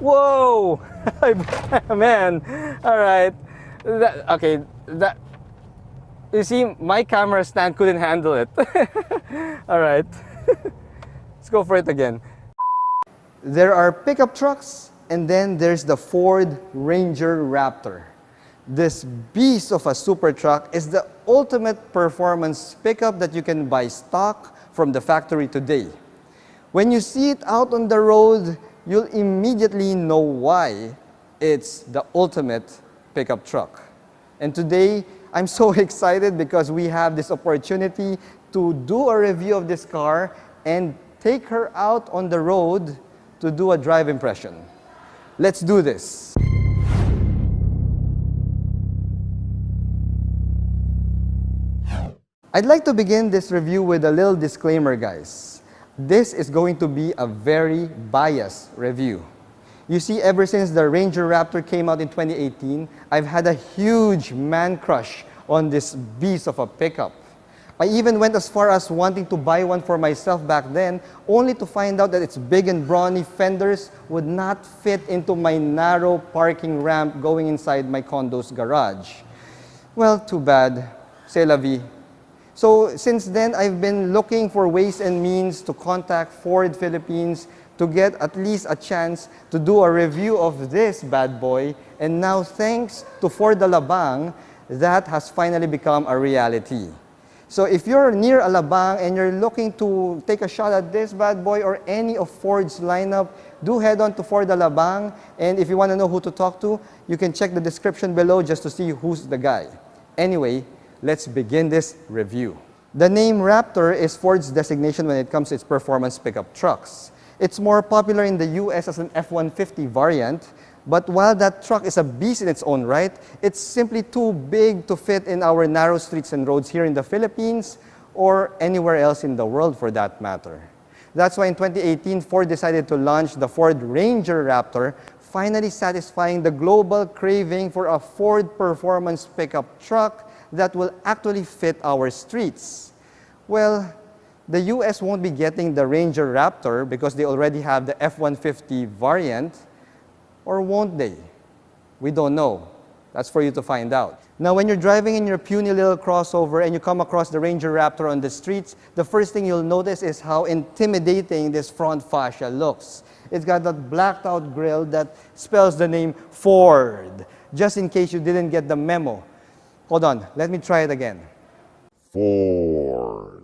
Whoa! Man, all right. Okay, you see, my camera stand couldn't handle it. All right, let's go for it again. There are pickup trucks, and then there's the Ford Ranger Raptor. This beast of a super truck is the ultimate performance pickup that you can buy stock from the factory today. When you see it out on the road, you'll immediately know why it's the ultimate pickup truck. And today, I'm so excited because we have this opportunity to do a review of this car and take her out on the road to do a drive impression. Let's do this. I'd like to begin this review with a little disclaimer, guys. This is going to be a very biased review. You see, ever since the Ranger Raptor came out in 2018, I've had a huge man crush on this beast of a pickup. I even went as far as wanting to buy one for myself back then, only to find out that its big and brawny fenders would not fit into my narrow parking ramp going inside my condo's garage. Well, too bad. C'est la vie. So since then, I've been looking for ways and means to contact Ford Philippines to get at least a chance to do a review of this bad boy. And now, thanks to Ford Alabang, that has finally become a reality. So if you're near Alabang and you're looking to take a shot at this bad boy or any of Ford's lineup, do head on to Ford Alabang. And if you want to know who to talk to, you can check the description below just to see who's the guy. Anyway, let's begin this review. The name Raptor is Ford's designation when it comes to its performance pickup trucks. It's more popular in the US as an F-150 variant, but while that truck is a beast in its own right, it's simply too big to fit in our narrow streets and roads here in the Philippines or anywhere else in the world for that matter. That's why in 2018, Ford decided to launch the Ford Ranger Raptor, finally satisfying the global craving for a Ford performance pickup truck that will actually fit our streets. Well, the US won't be getting the Ranger Raptor because they already have the F-150 variant, or won't they? We don't know. That's for you to find out. Now, when you're driving in your puny little crossover and you come across the Ranger Raptor on the streets, the first thing you'll notice is how intimidating this front fascia looks. It's got that blacked out grille that spells the name Ford, just in case you didn't get the memo. Hold on, let me try it again. Ford.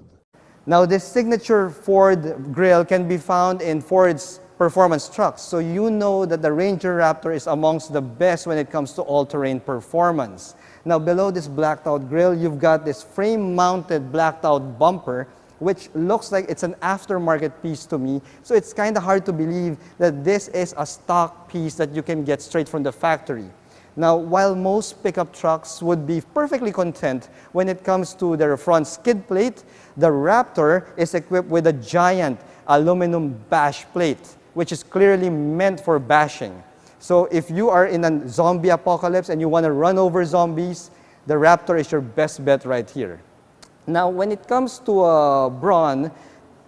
Now, this signature Ford grille can be found in Ford's performance trucks, so you know that the Ranger Raptor is amongst the best when it comes to all-terrain performance. Now, below this blacked-out grille, you've got this frame-mounted blacked-out bumper, which looks like it's an aftermarket piece to me, so it's kind of hard to believe that this is a stock piece that you can get straight from the factory. Now, while most pickup trucks would be perfectly content when it comes to their front skid plate, the Raptor is equipped with a giant aluminum bash plate, which is clearly meant for bashing. So if you are in a zombie apocalypse and you want to run over zombies, the Raptor is your best bet right here. Now, when it comes to brawn,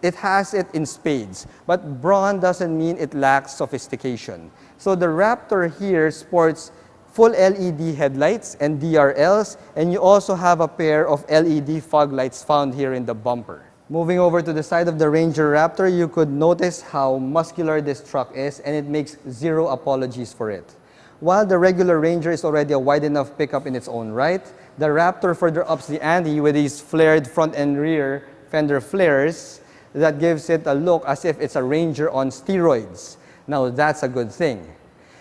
it has it in spades, but brawn doesn't mean it lacks sophistication. So the Raptor here sports full LED headlights and DRLs, and you also have a pair of LED fog lights found here in the bumper. Moving over to the side of the Ranger Raptor, you could notice how muscular this truck is, and it makes zero apologies for it. While the regular Ranger is already a wide enough pickup in its own right, the Raptor further ups the ante with these flared front and rear fender flares that gives it a look as if it's a Ranger on steroids. Now, that's a good thing.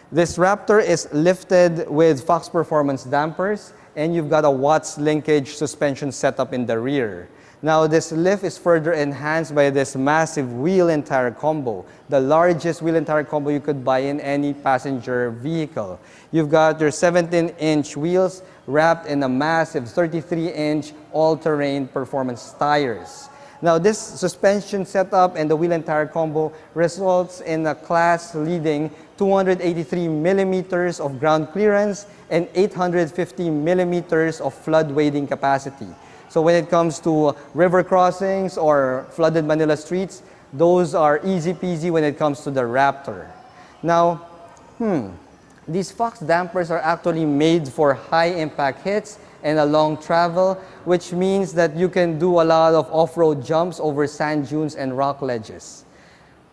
This Raptor is lifted with Fox Performance dampers, and you've got a Watts linkage suspension setup in the rear. Now, this lift is further enhanced by this massive wheel and tire combo, the largest wheel and tire combo you could buy in any passenger vehicle. You've got your 17-inch wheels wrapped in a massive 33-inch all-terrain performance tires. Now, this suspension setup and the wheel and tire combo results in a class-leading 283 millimeters of ground clearance and 850 millimeters of flood wading capacity. So when it comes to river crossings or flooded Manila streets, those are easy peasy when it comes to the Raptor. Now, These Fox dampers are actually made for high impact hits and a long travel, which means that you can do a lot of off-road jumps over sand dunes and rock ledges.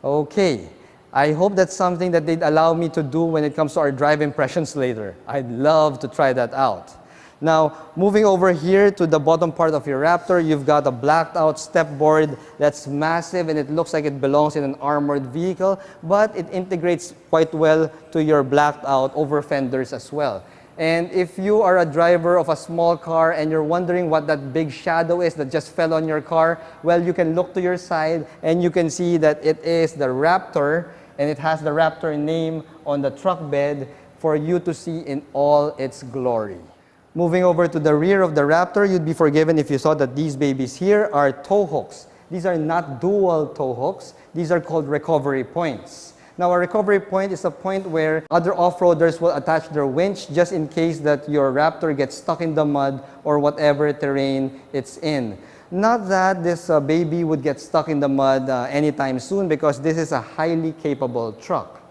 Okay, I hope that's something that they'd allow me to do when it comes to our drive impressions later. I'd love to try that out. Now, moving over here to the bottom part of your Raptor, you've got a blacked out step board that's massive and it looks like it belongs in an armored vehicle, but it integrates quite well to your blacked out over fenders as well. And if you are a driver of a small car and you're wondering what that big shadow is that just fell on your car, well, you can look to your side and you can see that it is the Raptor, and it has the Raptor name on the truck bed for you to see in all its glory. Moving over to the rear of the Raptor, you'd be forgiven if you saw that these babies here are tow hooks. These are not dual tow hooks. These are called recovery points. Now, a recovery point is a point where other off-roaders will attach their winch just in case that your Raptor gets stuck in the mud or whatever terrain it's in. Not that this baby would get stuck in the mud anytime soon, because this is a highly capable truck.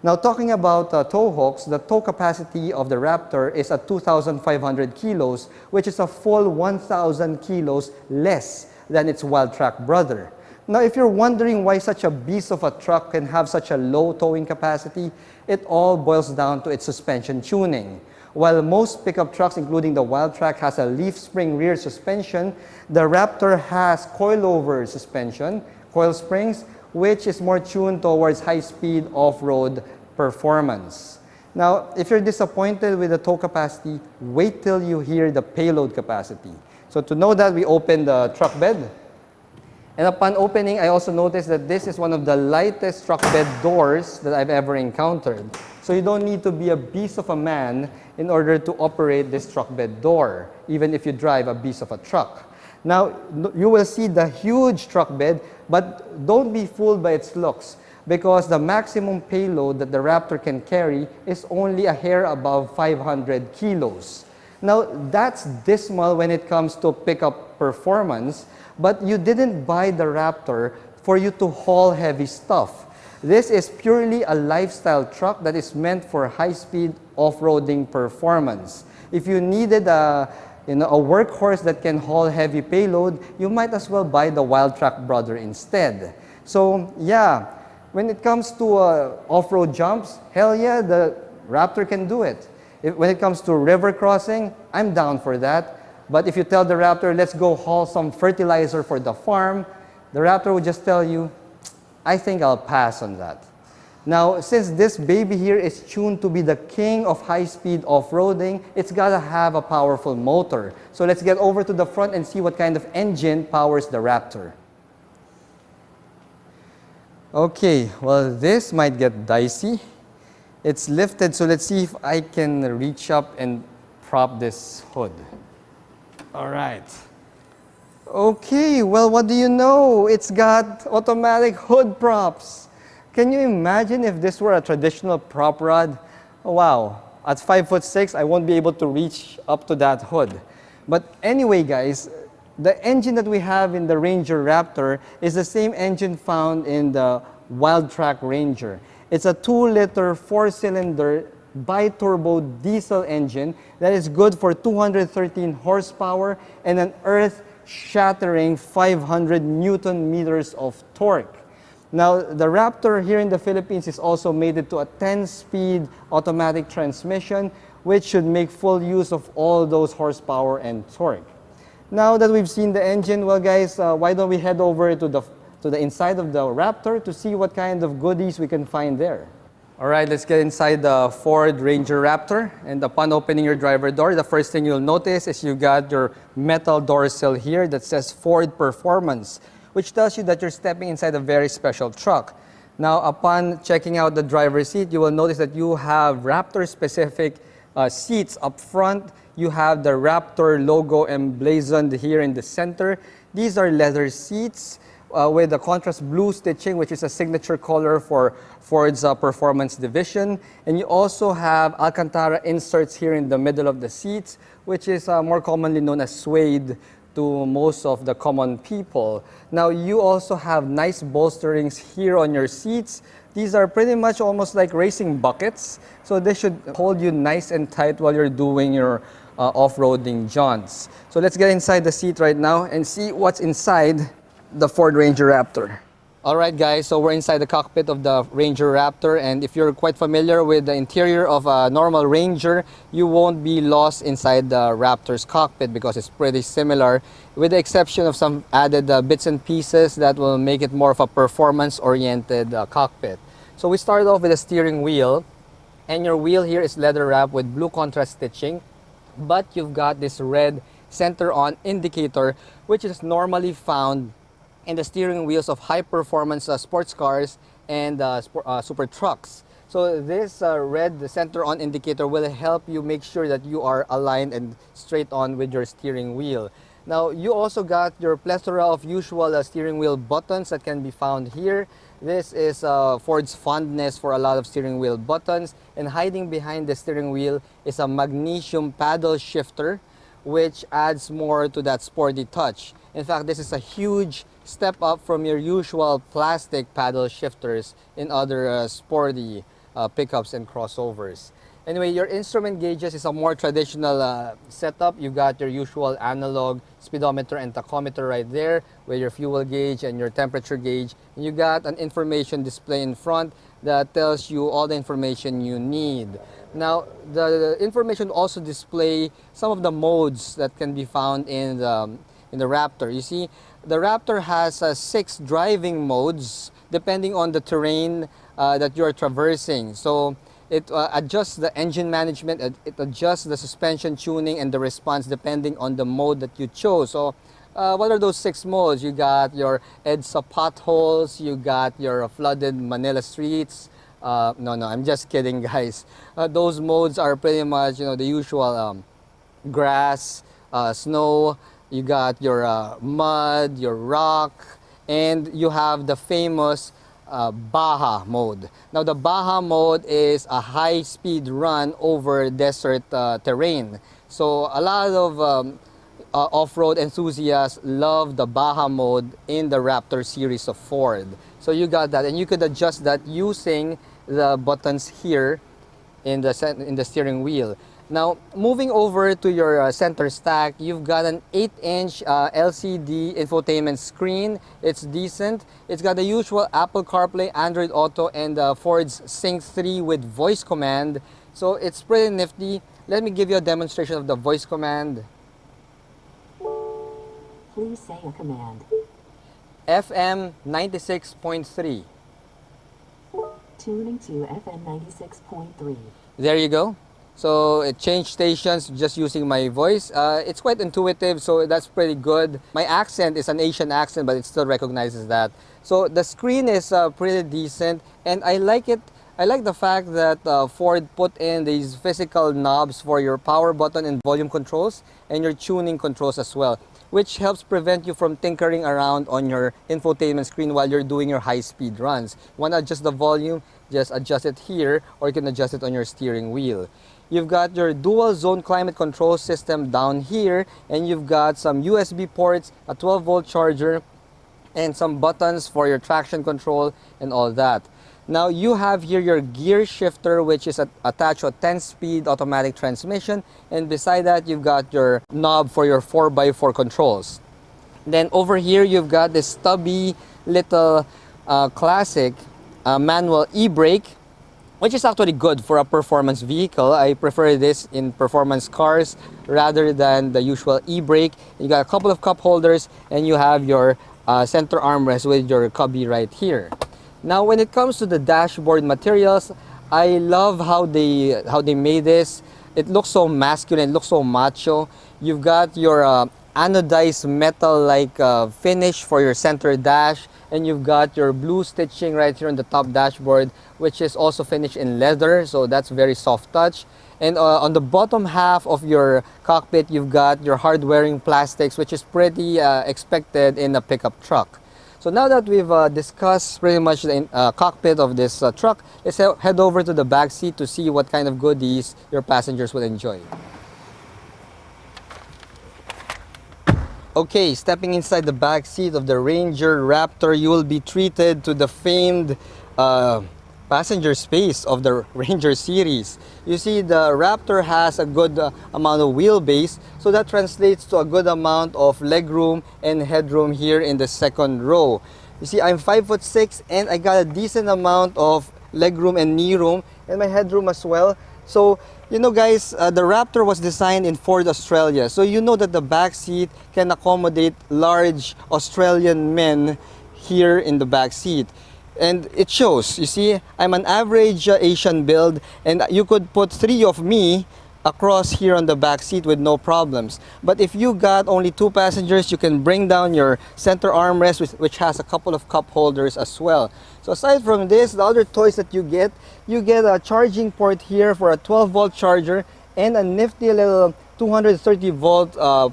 Now, talking about tow hooks, the tow capacity of the Raptor is at 2,500 kilos, which is a full 1,000 kilos less than its Wildtrak brother. Now, if you're wondering why such a beast of a truck can have such a low towing capacity, it all boils down to its suspension tuning. While most pickup trucks, including the Wildtrak, has a leaf spring rear suspension, the Raptor has coilover suspension, coil springs, which is more tuned towards high-speed off-road performance. Now, if you're disappointed with the tow capacity, wait till you hear the payload capacity. So to know that, we open the truck bed. And upon opening, I also noticed that this is one of the lightest truck bed doors that I've ever encountered. So you don't need to be a beast of a man in order to operate this truck bed door, even if you drive a beast of a truck. Now, you will see the huge truck bed, but don't be fooled by its looks, because the maximum payload that the Raptor can carry is only a hair above 500 kilos. Now, that's dismal when it comes to pickup performance, but you didn't buy the Raptor for you to haul heavy stuff. This is purely a lifestyle truck that is meant for high-speed off-roading performance. If you needed a workhorse that can haul heavy payload, you might as well buy the Wildtrak brother instead. So yeah, when it comes to off-road jumps, hell yeah, the Raptor can do it. When it comes to river crossing, I'm down for that. But if you tell the Raptor, let's go haul some fertilizer for the farm, the Raptor will just tell you, I think I'll pass on that. Now, since this baby here is tuned to be the king of high-speed off-roading, it's gotta have a powerful motor. So let's get over to the front and see what kind of engine powers the Raptor. Okay, well, this might get dicey. It's lifted, so let's see if I can reach up and prop this hood. All right. Okay, well, what do you know? It's got automatic hood props. Can you imagine if this were a traditional prop rod? Oh, wow, at 5'6", I won't be able to reach up to that hood. But anyway, guys, the engine that we have in the Ranger Raptor is the same engine found in the Wildtrak Ranger. It's a 2-liter, 4-cylinder, bi-turbo diesel engine that is good for 213 horsepower and an earth-shattering 500 Newton meters of torque. Now, the Raptor here in the Philippines is also mated to a 10-speed automatic transmission, which should make full use of all those horsepower and torque. Now that we've seen the engine, well guys, why don't we head over to the inside of the Raptor to see what kind of goodies we can find there. All right, let's get inside the Ford Ranger Raptor. And upon opening your driver door, the first thing you'll notice is you got your metal door sill here that says Ford Performance, which tells you that you're stepping inside a very special truck. Now, upon checking out the driver's seat, you will notice that you have Raptor-specific seats up front. You have the Raptor logo emblazoned here in the center. These are leather seats with the contrast blue stitching, which is a signature color for Ford's performance division. And you also have Alcantara inserts here in the middle of the seats, which is more commonly known as suede to most of the common people. Now, you also have nice bolsterings here on your seats. These are pretty much almost like racing buckets, so they should hold you nice and tight while you're doing your off-roading jaunts. So let's get inside the seat right now and see what's inside the Ford Ranger Raptor. Alright guys, so we're inside the cockpit of the Ranger Raptor, and if you're quite familiar with the interior of a normal Ranger, you won't be lost inside the Raptor's cockpit because it's pretty similar, with the exception of some added bits and pieces that will make it more of a performance-oriented cockpit. So we started off with a steering wheel, and your wheel here is leather wrapped with blue contrast stitching, but you've got this red center-on indicator, which is normally found in the steering wheels of high-performance sports cars and super trucks. So this red center-on indicator will help you make sure that you are aligned and straight on with your steering wheel. Now, you also got your plethora of usual steering wheel buttons that can be found here. This is Ford's fondness for a lot of steering wheel buttons, and hiding behind the steering wheel is a magnesium paddle shifter, which adds more to that sporty touch. In fact, this is a huge step up from your usual plastic paddle shifters in other sporty pickups and crossovers. Anyway, your instrument gauges is a more traditional setup. You've got your usual analog speedometer and tachometer right there with your fuel gauge and your temperature gauge. And you got an information display in front that tells you all the information you need. Now, the information also display some of the modes that can be found in the Raptor. You see, the Raptor has 6 driving modes depending on the terrain that you are traversing. So it adjusts the engine management, it adjusts the suspension tuning and the response depending on the mode that you chose. So what are those 6 modes? You got your EDSA potholes, you got your flooded Manila streets. No, I'm just kidding, guys. Those modes are pretty much, the usual grass, snow. You got your mud, your rock, and you have the famous baja mode. Now, the baja mode is a high-speed run over desert terrain. So a lot of off-road enthusiasts love the baja mode in the Raptor series of Ford. So you got that, and you could adjust that using the buttons here in the steering wheel. Now, moving over to your center stack, you've got an 8-inch LCD infotainment screen. It's decent. It's got the usual Apple CarPlay, Android Auto, and Ford's Sync 3 with voice command. So it's pretty nifty. Let me give you a demonstration of the voice command. Please say a command. FM 96.3. Tuning to FM 96.3. There you go. So it changed stations just using my voice. It's quite intuitive, so that's pretty good. My accent is an Asian accent, but it still recognizes that. So the screen is pretty decent, and I like it. I like the fact that Ford put in these physical knobs for your power button and volume controls, and your tuning controls as well, which helps prevent you from tinkering around on your infotainment screen while you're doing your high-speed runs. You want to adjust the volume, just adjust it here, or you can adjust it on your steering wheel. You've got your dual zone climate control system down here, and you've got some USB ports, a 12-volt charger, and some buttons for your traction control and all that. Now you have here your gear shifter, which is attached to a 10-speed automatic transmission, and beside that you've got your knob for your 4x4 controls. Then over here you've got this stubby little classic manual e-brake, which is actually good for a performance vehicle. I prefer this in performance cars rather than the usual e-brake. You got a couple of cup holders, and you have your center armrest with your cubby right here. Now, when it comes to the dashboard materials, I love how they made this. It looks so masculine, it looks so macho. You've got your anodized metal-like finish for your center dash, and you've got your blue stitching right here on the top dashboard, which is also finished in leather, so that's very soft touch. And on the bottom half of your cockpit, you've got your hard-wearing plastics, which is pretty expected in a pickup truck. So now that we've discussed pretty much the cockpit of this truck, let's head over to the back seat to see what kind of goodies your passengers will enjoy. Okay, stepping inside the back seat of the Ranger Raptor, you will be treated to the famed passenger space of the Ranger series. You see, the Raptor has a good amount of wheelbase, so that translates to a good amount of legroom and headroom here in the second row. You see, I'm 5'6" and I got a decent amount of legroom and knee room and my headroom as well. So, you know guys, the Raptor was designed in Ford, Australia. So you know that the back seat can accommodate large Australian men here in the back seat. And it shows. You see, I'm an average Asian build and you could put 3 of me across here on the back seat with no problems. But if you got only 2 passengers, you can bring down your center armrest, which has a couple of cup holders as well. So aside from this, the other toys that you get a charging port here for a 12-volt charger and a nifty little 230-volt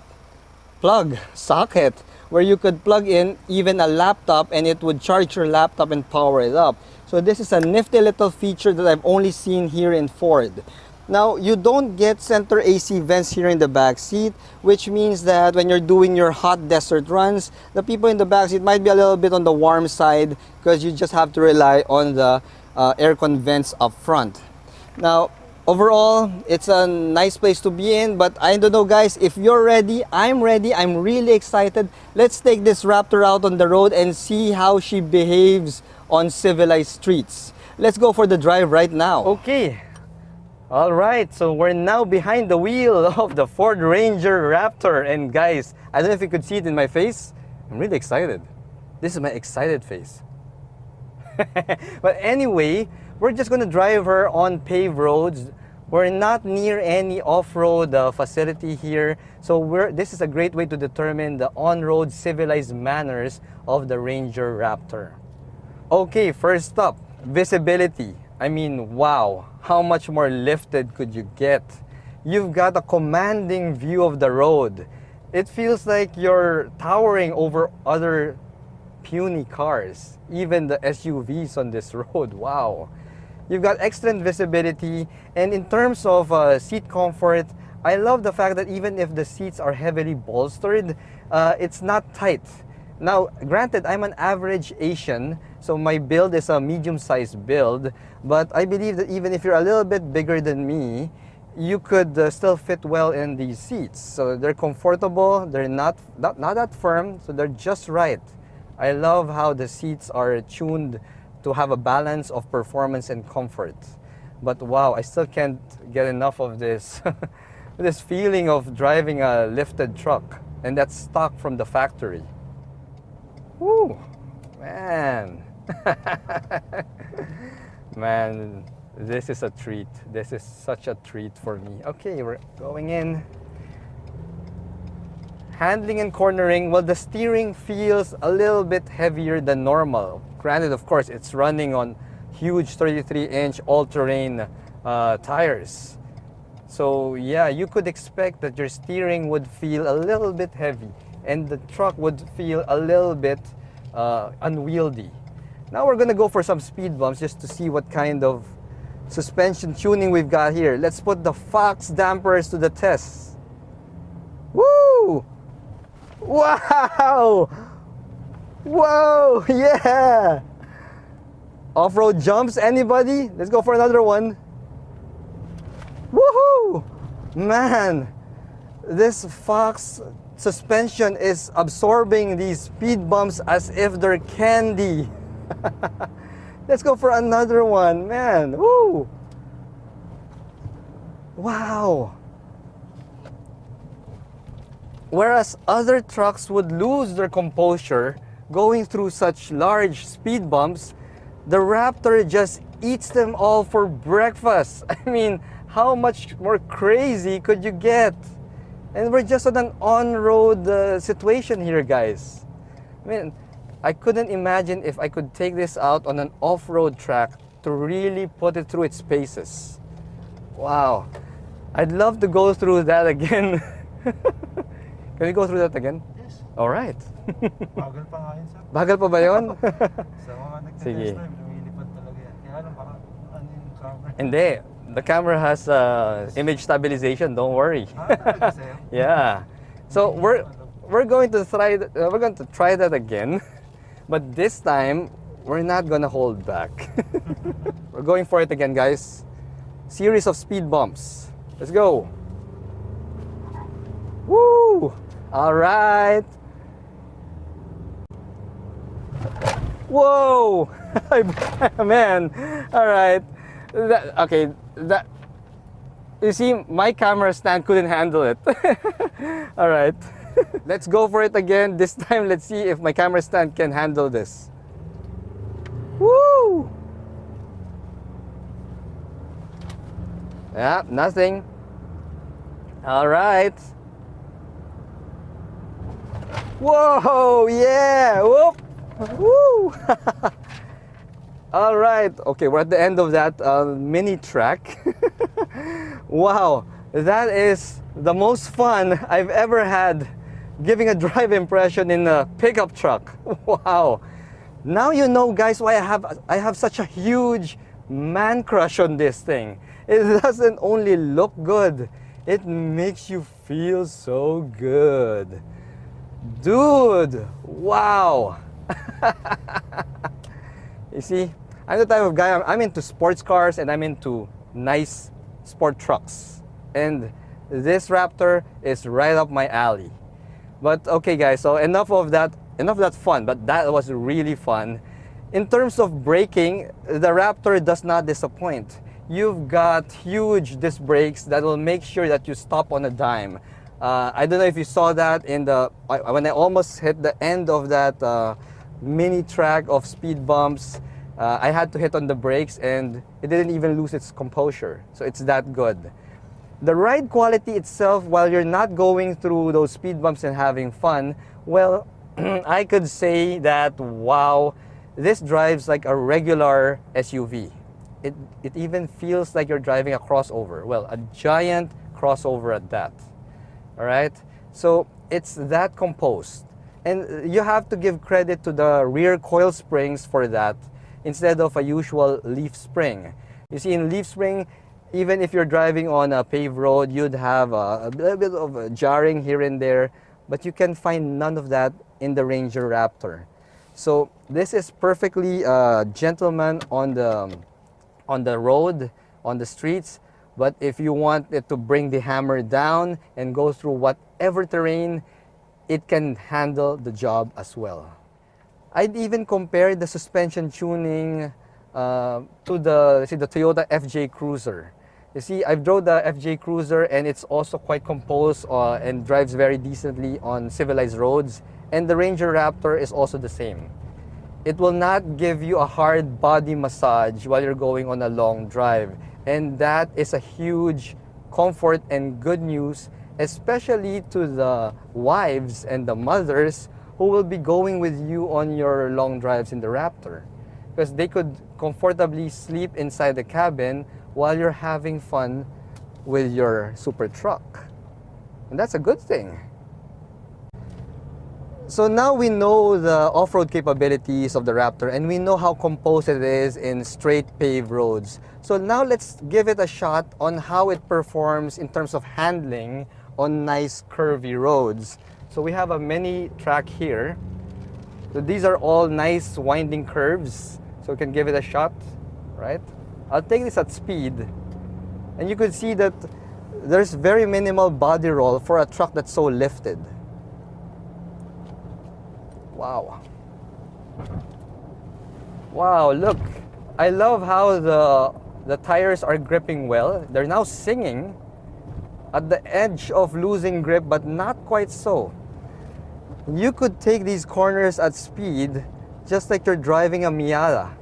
plug socket where you could plug in even a laptop and it would charge your laptop and power it up. So this is a nifty little feature that I've only seen here in Ford. Now, you don't get center AC vents here in the back seat, which means that when you're doing your hot desert runs, the people in the back seat might be a little bit on the warm side because you just have to rely on the aircon vents up front. Now, overall, it's a nice place to be in, but I don't know guys, if you're ready, I'm really excited. Let's take this Raptor out on the road and see how she behaves on civilized streets. Let's go for the drive right now. Okay. All right, so we're now behind the wheel of the Ford Ranger Raptor. And guys, I don't know if you could see it in my face. I'm really excited. This is my excited face. But anyway, we're just gonna drive her on paved roads. We're not near any off-road facility here. So this is a great way to determine the on-road civilized manners of the Ranger Raptor. Okay, first up, visibility. I mean, wow, how much more lifted could you get? You've got a commanding view of the road. It feels like you're towering over other puny cars, even the SUVs on this road. Wow. You've got excellent visibility, and in terms of seat comfort, I love the fact that even if the seats are heavily bolstered, it's not tight. Now, granted, I'm an average Asian, so my build is a medium-sized build, but I believe that even if you're a little bit bigger than me, you could still fit well in these seats. So they're comfortable, they're not that firm, so they're just right. I love how the seats are tuned to have a balance of performance and comfort. But wow, I still can't get enough of this, this feeling of driving a lifted truck, and that's stock from the factory. Woo, man. Man, this is a treat. This is such a treat for me. Okay, we're going in. Handling and cornering, well, the steering feels a little bit heavier than normal. Granted, of course, it's running on huge 33-inch all-terrain tires. So yeah, you could expect that your steering would feel a little bit heavy and the truck would feel a little bit unwieldy. Now we're gonna go for some speed bumps just to see what kind of suspension tuning we've got here. Let's put the Fox dampers to the test. Woo! Wow! Whoa! Yeah! Off-road jumps, anybody? Let's go for another one. Woohoo! Man, this Fox suspension is absorbing these speed bumps as if they're candy. Let's go for another one, man. Woo! Wow! Whereas other trucks would lose their composure going through such large speed bumps, the Raptor just eats them all for breakfast. I mean, how much more crazy could you get? And we're just on an on-road situation here, guys. I mean, I couldn't imagine if I could take this out on an off-road track to really put it through its paces. Wow. I'd love to go through that again. Can we go through that again? Yes. All right. Bagal pa nga yun, sir. Bagal pa ba yun? Sa mga Sige. nagtitest drive, lumilipad talaga yan. Kaya lang parang ano yung camera. Hindi. The camera has image stabilization. Don't worry. Ah, talaga sa'yo? Yeah. So we're we're going to try that again, but this time we're not gonna hold back. We're going for it again, guys. Series of speed bumps. Let's go. Woo! All right. Whoa! Man. All right. Okay. You see, my camera stand couldn't handle it. All right. Let's go for it again. This time, let's see if my camera stand can handle this. Woo! Yeah, nothing. All right. Whoa! Yeah! Whoop! Woo! All right. Okay, we're at the end of that mini track. Wow, that is the most fun I've ever had giving a drive impression in a pickup truck. Wow. Now you know, guys, why I have such a huge man crush on this thing. It doesn't only look good, it makes you feel so good. Dude, wow. You see, I'm the type of guy, I'm into sports cars and I'm into nice sport trucks. And this Raptor is right up my alley. But okay guys, so enough of that fun, but that was really fun. In terms of braking, the Raptor does not disappoint. You've got huge disc brakes that will make sure that you stop on a dime. I don't know if you saw that when I almost hit the end of that mini track of speed bumps. I had to hit on the brakes and it didn't even lose its composure. So it's that good. The ride quality itself, while you're not going through those speed bumps and having fun, well, I could say that, wow, this drives like a regular SUV. It even feels like you're driving a crossover. Well, a giant crossover at that. All right? So it's that composed. And you have to give credit to the rear coil springs for that instead of a usual leaf spring. You see, in leaf spring, even if you're driving on a paved road, you'd have a little bit of a jarring here and there, but you can find none of that in the Ranger Raptor. So this is perfectly gentleman on the road, on the streets, but if you want it to bring the hammer down and go through whatever terrain, it can handle the job as well. I'd even compare the suspension tuning to the Toyota FJ Cruiser. You see, I've drove the FJ Cruiser and it's also quite composed and drives very decently on civilized roads. And the Ranger Raptor is also the same. It will not give you a hard body massage while you're going on a long drive. And that is a huge comfort and good news, especially to the wives and the mothers who will be going with you on your long drives in the Raptor. Because they could comfortably sleep inside the cabin while you're having fun with your super truck. And that's a good thing. So now we know the off-road capabilities of the Raptor and we know how composed it is in straight paved roads. So now let's give it a shot on how it performs in terms of handling on nice curvy roads. So we have a mini track here. So these are all nice winding curves. So we can give it a shot, right? I'll take this at speed. And you could see that there's very minimal body roll for a truck that's so lifted. Wow. Wow, look. I love how the tires are gripping well. They're now singing at the edge of losing grip, but not quite so. You could take these corners at speed just like you're driving a Miata.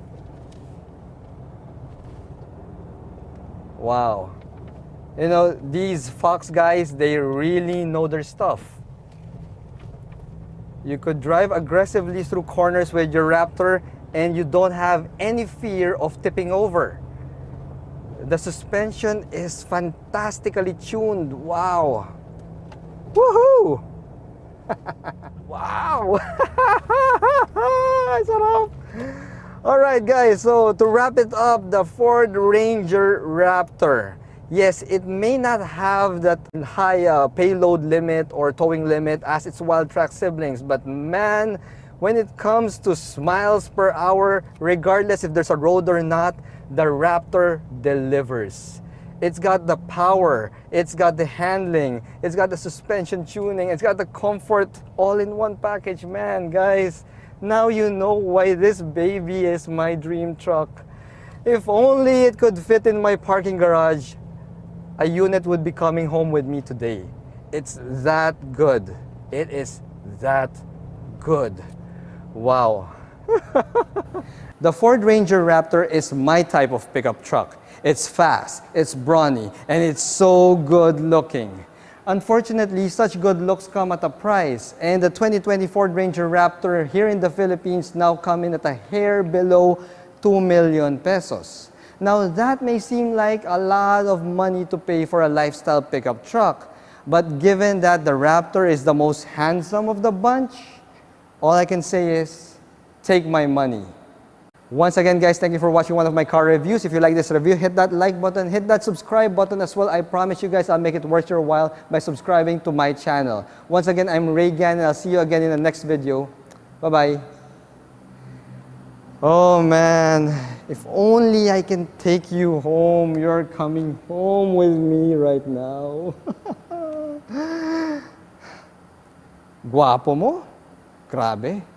Wow. You know, these Fox guys, they really know their stuff. You could drive aggressively through corners with your Raptor and you don't have any fear of tipping over. The suspension is fantastically tuned. Wow. Woohoo! Wow! Sarap! Alright guys, so to wrap it up, the Ford Ranger Raptor. Yes, it may not have that high payload limit or towing limit as its Wildtrak siblings, but man, when it comes to miles per hour, regardless if there's a road or not, the Raptor delivers. It's got the power, it's got the handling, it's got the suspension tuning, it's got the comfort all in one package. Man, guys, now you know why this baby is my dream truck. If only it could fit in my parking garage, a unit would be coming home with me today. It's that good. It is that good. Wow. The Ford Ranger Raptor is my type of pickup truck. It's fast, it's brawny, and it's so good looking. Unfortunately, such good looks come at a price, and the 2020 Ford Ranger Raptor here in the Philippines now come in at a hair below 2 million pesos. Now that may seem like a lot of money to pay for a lifestyle pickup truck, but given that the Raptor is the most handsome of the bunch, all I can say is, take my money. Once again, guys, thank you for watching one of my car reviews. If you like this review, hit that like button, hit that subscribe button as well. I promise you guys I'll make it worth your while by subscribing to my channel. Once again, I'm Reagan, and I'll see you again in the next video. Bye-bye. Oh man, if only I can take you home. You're coming home with me right now. Guwapo mo? Grabe.